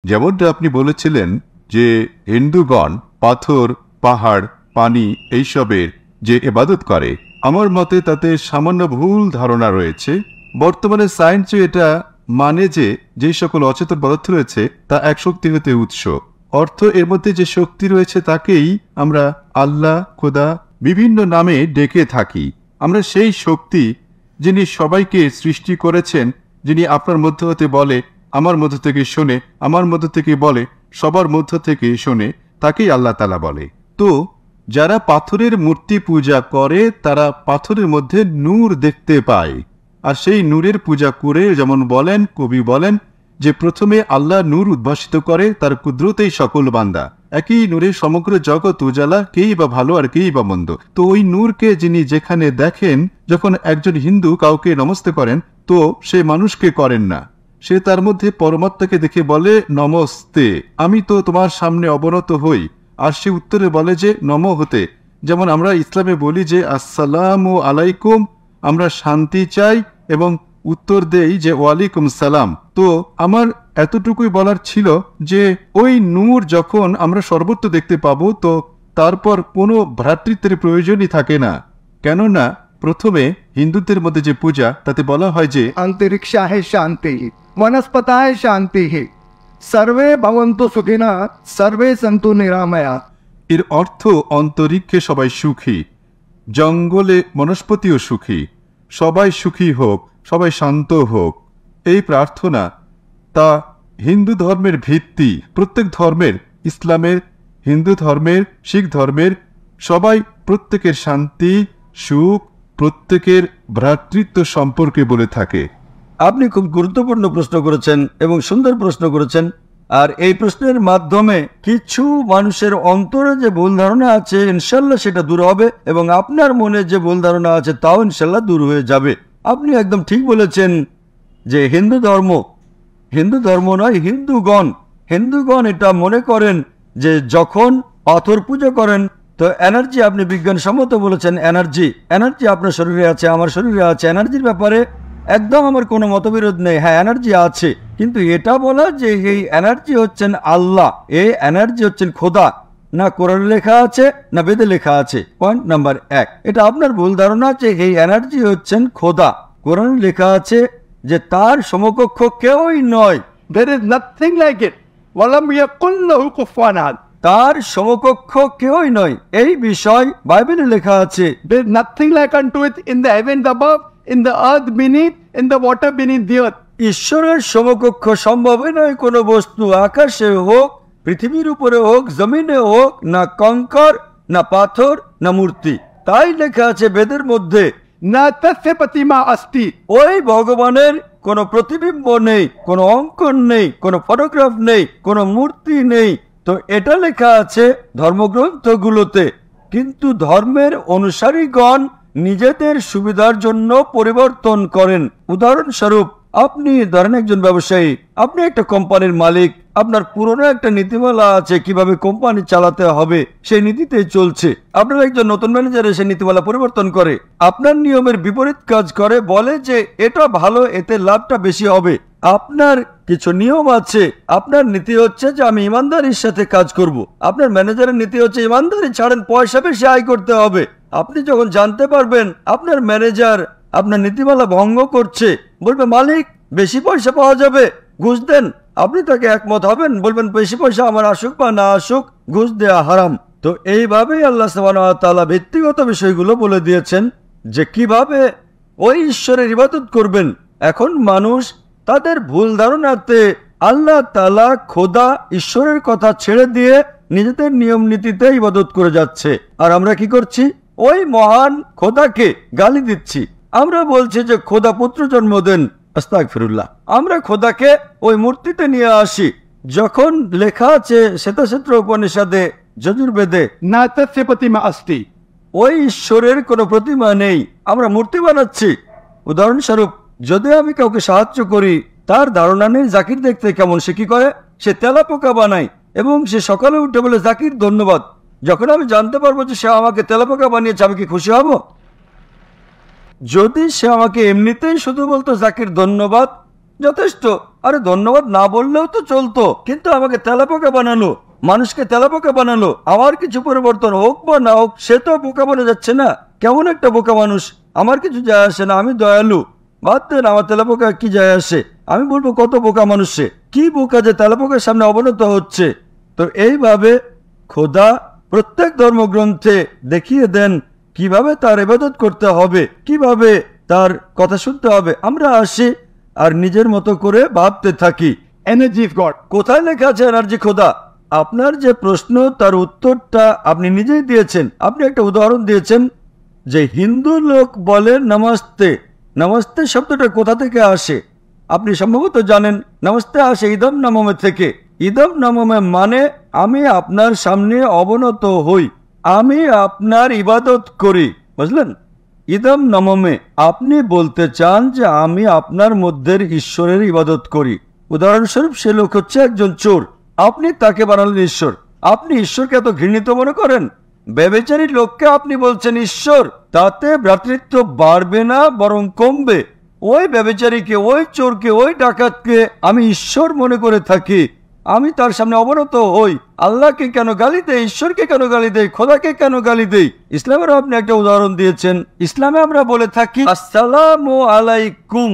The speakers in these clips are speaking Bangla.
যেমনটা আপনি বলেছিলেন যে হিন্দুগণ পাথর, পাহাড়, পানি এইসবের যে ইবাদত করে, আমার মতে তাতে সামান্য ভুল ধারণা রয়েছে। বর্তমানে সায়েন্সও এটা মানে যে যেই সকল অচেতন পদার্থ রয়েছে তা এক শক্তি হতে উৎস। অর্থ এর মধ্যে যে শক্তি রয়েছে তাকেই আমরা আল্লাহ, খোদা বিভিন্ন নামে ডেকে থাকি। আমরা সেই শক্তি যিনি সবাইকে সৃষ্টি করেছেন, যিনি আপনার মধ্য হতে বলে, আমার মধ্য থেকে শোনে, আমার মধ্য থেকে বলে, সবার মধ্য থেকে শোনে, তাকেই আল্লাহ তাআলা বলে। তো যারা পাথরের মূর্তি পূজা করে তারা পাথরের মধ্যে নূর দেখতে পায়, আর সেই নূরের পূজা করে, যেমন বলেন কবি বলেন যে প্রথমে আল্লাহ নূর উদ্ভাসিত করে, তার কুদরতেই সকল বান্দা। একই নূরে সমগ্র জগৎ উজালা, কেই বা ভালো আর কেই বা মন্দ। তো ওই নূরকে যিনি যেখানে দেখেন, যখন একজন হিন্দু কাউকে নমস্তে করেন তো সে মানুষকে করেন না, সে তার মধ্যে পরমাত্মাকে দেখে বলে নমস্তে, আমি তো তোমার সামনে অবনত হই। আর সে উত্তরে বলে যে নম হতে। যেমন আমরা ইসলামে বলি যে আসসালামু আলাইকুম, আমরা শান্তি চাই, এবং উত্তর দেই যে ওয়ালাইকুম সালাম। তো আমার এতটুকুই বলার ছিল যে ওই নূর যখন আমরা সর্বত্র দেখতে পাবো তো তারপর কোনো ভ্রাতৃত্বের প্রয়োজনই থাকে না। কেননা প্রথমে হিন্দুদের মধ্যে যে পূজা তাতে বলা হয় যে अंतरिक्षा है शांति, वनस्पताएं शांति है, सर्वे भवन्तु सुखिनः, सर्वे सन्तु निरामया। এর অর্থ অন্তরিক্ষে সবাই সুখী, জঙ্গলে বনস্পতিও সুখী, সবাই সুখী হোক, সবাই শান্ত হোক। এই প্রার্থনা তা হিন্দু ধর্মের ভিত্তি। প্রত্যেক ধর্মের, ইসলামের, হিন্দু ধর্মের, শিখ ধর্মের সবাই প্রত্যেকের শান্তি, সুখ, প্রত্যেকের ভ্রাতৃত্ব সম্পর্কে বলে থাকে। আপনি খুব গুরুত্বপূর্ণ প্রশ্ন করেছেন এবং সুন্দর প্রশ্ন করেছেন। আর এই প্রশ্নের মাধ্যমে কিছু মানুষের অন্তরে যে ভুল ধারণা আছে ইনশাল্লাহ সেটা দূর হবে, এবং আপনার মনে যে ভুল ধারণা আছে তাও ইনশাল্লাহ দূর হয়ে যাবে। আপনি একদম ঠিক বলেছেন যে হিন্দু ধর্ম নয়, হিন্দুগণ এটা মনে করেন যে যখন পাথর পূজা করেন তো এনার্জি, আপনি বিজ্ঞানসম্মত বলেছেন এনার্জি আপনার শরীরে আছে, আমার শরীরে আছে। এনার্জির ব্যাপারে একদম আমার কোনো মতবিরোধ নেই, হ্যাঁ এনার্জি আছে, কিন্তু এটা বলা যে এই এনার্জি হচ্ছেন আল্লাহ, এই এনার্জি হচ্ছেন খোদা, না কোরআনে লেখা আছে না বেদে লেখা আছে। পয়েন্ট নাম্বার 1, এটা আপনার ভুল ধারণা যে এই এনার্জি হচ্ছেন খোদা। কোরআনে লেখা আছে যে তার সমকক্ষ কেউই নয়, There is nothing like it. وَلَمْ يَكُنْ لَهُ كُفُوًا أَحَدٌ. তার সমকক্ষ কেউই নয়, এই বিষয় বাইবেলে লেখা আছে। There is nothing like unto it in the heavens above, in the earth beneath, in the water beneath the earth. ঈশ্বরের সমকক্ষ সম্ভবই নয় কোনো বস্তু, আকাশে হোক, পৃথিবীর উপরে হোক, জমিনে হোক, না কঙ্কর, না পাথর, না মূর্তি। তাই লেখা আছে বেদের মধ্যে, न तस्य प्रतिमा अस्ति. ওই ভগবানের কোনো প্রতিবিম্ব নেই, কোনো অঙ্কন নেই, কোনো ফটোগ্রাফ নেই, কোনো মূর্তি নেই। তো এটা লেখা আছে ধর্মগ্রন্থগুলোতে, কিন্তু ধর্মের অনুসারীগণ নিজেদের সুবিধার জন্য পরিবর্তন করেন। উদাহরণস্বরূপ, আপনি ধরেন একজন ব্যবসায়ী, আপনি একটা কোম্পানির মালিক, আপনার পুরনো একটা নীতিমালা আছে কিভাবে কোম্পানি চালাতে হবে, সেই নীতিতে চলছে। আপনার একজন নতুন ম্যানেজার এসে নীতিমালা পরিবর্তন করে, আপনার নিয়মের বিপরীত কাজ করে, বলে যে এটা ভালো, এতে লাভটা বেশি হবে। আপনার কিছু নিয়ম আছে, আপনার নীতি হচ্ছে যে আমি ইমানদারির সাথে কাজ করব, আপনার ম্যানেজারের নীতি হচ্ছে ইমানদারি ছাড়েন, পয়সা বেশি আয় করতে হবে। আপনি যখন জানতে পারবেন আপনার ম্যানেজার আপনার নীতিমালা ভঙ্গ করছে, বলবে মালিক বেশি পয়সা পাওয়া যাবে, ঘুষ দেন। আপনি তাকে একমত হবেন, বলবেন বেশি পয়সা আমার আসুক বা না আসুক, ঘুষ দেয়া হারাম। তো এইভাবেই আল্লাহ সুবহানাহু ওয়া তাআলা ব্যক্তিগত বিষয়গুলো বলে দিয়েছেন যে কিভাবে ওই ঈশ্বরের ইবাদত করবেন। এখন মানুষ তাদের ভুল ধারণাতে আল্লাহ তাআলা খোদা ঈশ্বরের কথা ছেড়ে দিয়ে নিজেদের নিয়ম নীতিতে ইবাদত করে যাচ্ছে। আর আমরা কি করছি? ওই মহান খোদাকে গালি দিচ্ছি। আমরা বলছি যে খোদা পুত্র জন্ম দেন, আস্তাগফিরুল্লাহ। আমরা খোদাকে ওই মূর্তিতে নিয়ে আসি, যখন লেখা আছে শ্বেতাক্ষেত্র উপনিষদে, যজুর্বেদে, न तस्य प्रतिमा अस्ति. ওই ঈশ্বরের কোনো প্রতিমা নেই, আমরা মূর্তি বানাচ্ছি। উদাহরণস্বরূপ, যদি আমি কাউকে সাহায্য করি, তার ধারণা নেই জাকির দেখতে কেমন, সে কি করে? সে তেলাপোকা বানায় এবং সে সকালে উঠে বলে জাকির ধন্যবাদ। যখন আমি জানতে পারবো যে সে আমাকে তেলাপোকা বানিয়েছে, আমি কি খুশি হব? যদি সে আমাকে এমনিতেই শুধু বলতো জাকির ধন্যবাদ, যথেষ্ট। আরে ধন্যবাদ না বললেও তো চলতো, কিন্তু আমাকে তেলাপোকা বানালো, মানুষকে তেলাপোকা বানালো। আমার কিছু পরিবর্তন হোক বা না হোক, সে তো বোকা বনে যাচ্ছে না। কেমন একটা বোকা মানুষ, আমার কিছু যায় আসে না, আমি দয়ালু, বাদ দেন, আমার তেলাপোকা কি যায় আসে। আমি বলবো কত বোকা মানুষ সে, কি বোকা যে তেলাপোকার সামনে অবনত হচ্ছে। তো এইভাবে খোদা প্রত্যেক ধর্মগ্রন্থে দেখিয়ে দেন কিভাবে তার ইবাদত করতে হবে, কিভাবে তার কথা শুনতে হবে। আমরা আসি আর নিজের মতো করে ভাবতে থাকি Energy of God. কোথায় লেখা আছে এনার্জি খোদা। আপনার যে প্রশ্ন তার উত্তরটা আপনি নিজেই দিয়েছেন। আপনি একটা উদাহরণ দিয়েছেন যে হিন্দু লোক বলে নমস্তে। নমস্তে শব্দটা কোথা থেকে আসে আপনি সম্ভবত জানেন। নমস্তে আসে ইদম নমমে থেকে। ইদম নমমে মানে আমি আপনার সামনে অবনত হই, আমি আপনার ইবাদত করি, বুঝলেন? ইদম নমমে আপনি বলতে চান যে আমি আপনার মধ্যে ঈশ্বরের ইবাদত করি। উদাহরণস্বরূপ সে লোক হচ্ছে একজন চোর, আপনি তাকে বানালেন ঈশ্বর। আপনি ঈশ্বরকে এত ঘৃণিত মনে করেন? ব্যভিচারী লোককে আপনি বলছেন ঈশ্বর, তাতে ভ্রাতৃত্ব বাড়বে না বরং কমবে। ওই ব্যভিচারীকে, ওই চোরকে, ওই ডাকাতকে আমি ঈশ্বর মনে করে থাকি, আমি তার সামনে অবনত হই। আল্লাহকে কেন গালি দেই, ঈশ্বরকে কেন গালি দেই, খোদাকে কেন গালি দেই? ইসলামের আপনি একটা উদাহরণ দিয়েছেন। ইসলামে আমরা বলে থাকি আসসালামু আলাইকুম।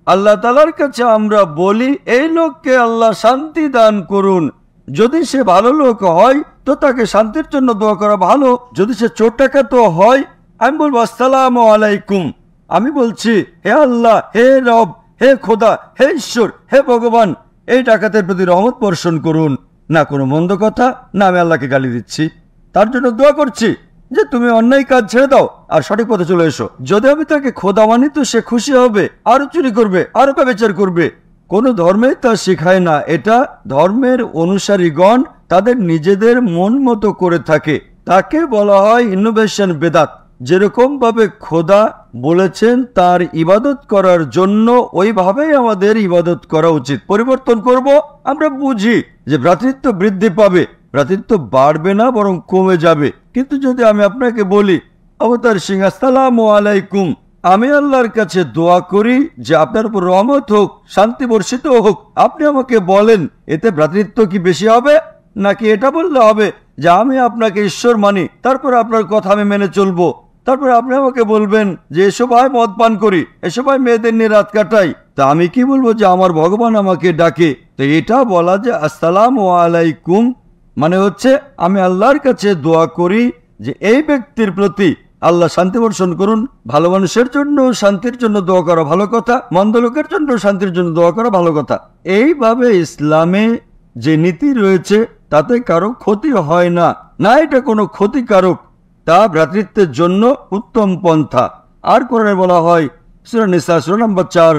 আল্লাহ তাআলার কাছে আমরা বলি এই লোককে আল্লাহ শান্তি দান করুন। যদি সে ভালো লোক হয় তো তাকে শান্তির জন্য দোয়া করা ভালো। যদি সে চোর ডাকাত হয়, আমি বলবো আসসালামু আলাইকুম। আমি বলছি হে আল্লাহ, হে রব, হে খোদা, হে ঈশ্বর, হে ভগবান, এই ডাকাতের প্রতি রহমত বর্ষণ করুন। না কোনো মন্দ কথা, না আমি আল্লাহকে গালি দিচ্ছি, তার জন্য দোয়া করছি যে তুমি অন্যায় কাজ ছেড়ে দাও আর সঠিক পথে চলে এসো। যদি আমি তাকে খোদা মানি তো সে খুশি হবে, আরো চুরি করবে, আরো ব্যভিচার করবে। কোন ধর্মে তা শেখায় না। এটা ধর্মের অনুসারীগণ তাদের নিজেদের মন মতো করে থাকে, তাকে বলা হয় ইনোভেশন বেদাত। যেরকম ভাবে খোদা বলেছেন তার ইবাদত করার জন্য, ওইভাবেই আমাদের ইবাদত করা উচিত। পরিবর্তন করব, আমরা বুঝি যে ভ্রাতৃত্ব বৃদ্ধি পাবে, ভ্রাতৃত্ব বাড়বে না বরং কমে যাবে। কিন্তু যদি আমি আপনাকে বলি অবতার সিং আসসালামু আলাইকুম, আমি আল্লাহর কাছে দোয়া করি যে আপনার উপর রহমত হোক, শান্তি বর্ষিত হোক, আপনি আমাকে বলেন এতে ভ্রাতৃত্ব কি বেশি হবে, নাকি এটা বললে হবে যে আমি আপনাকে ঈশ্বর মানি, তারপর আপনার কথা আমি মেনে চলবো, তারপর আপনি আমাকে বলবেন যে এসব ভাই মদ পান করি, এসব ভাই মেয়েদের নিয়ে রাত কাটাই, তা আমি কি বলবো যে আমার ভগবান আমাকে ডাকে? তো এটা বলা যে আসসালামু আলাইকুম মানে হচ্ছে আমি আল্লাহর কাছে দোয়া করি যে এই ব্যক্তির প্রতি আল্লাহ শান্তি বর্ষণ করুন। ভালো মানুষের জন্য শান্তির জন্য দোয়া করা ভালো কথা, মন্দ লোকের জন্য শান্তির জন্য দোয়া করা ভালো কথা। এইভাবে ইসলামে যে নীতি রয়েছে তাতে কারো ক্ষতি হয় না, না এটা কোনো ক্ষতিকারক, তা ভ্রাতৃত্বের জন্য উত্তম পন্থা। আর কোরআনে বলা হয় সূরা নিসা সূরা নম্বর 4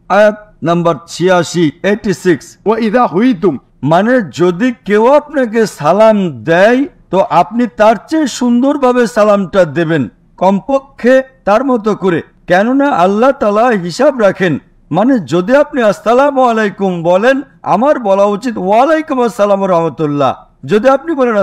আয়াত নম্বর 86 86, وإذا حييتم, মানে যদি কেউ আপনাকে সালাম দেয় তো আপনি তার চেয়ে সুন্দরভাবে সালামটা দেবেন, কমপক্ষে তার মতো করে। কেননা আল্লাহ তাআলা হিসাব রাখেন। মানে যদি আপনি আসসালামু আলাইকুম বলেন, আমার বলা উচিত ওয়ালাইকুম আসসালাম ওয়া রাহমাতুল্লাহ। যদি আপনি বলেন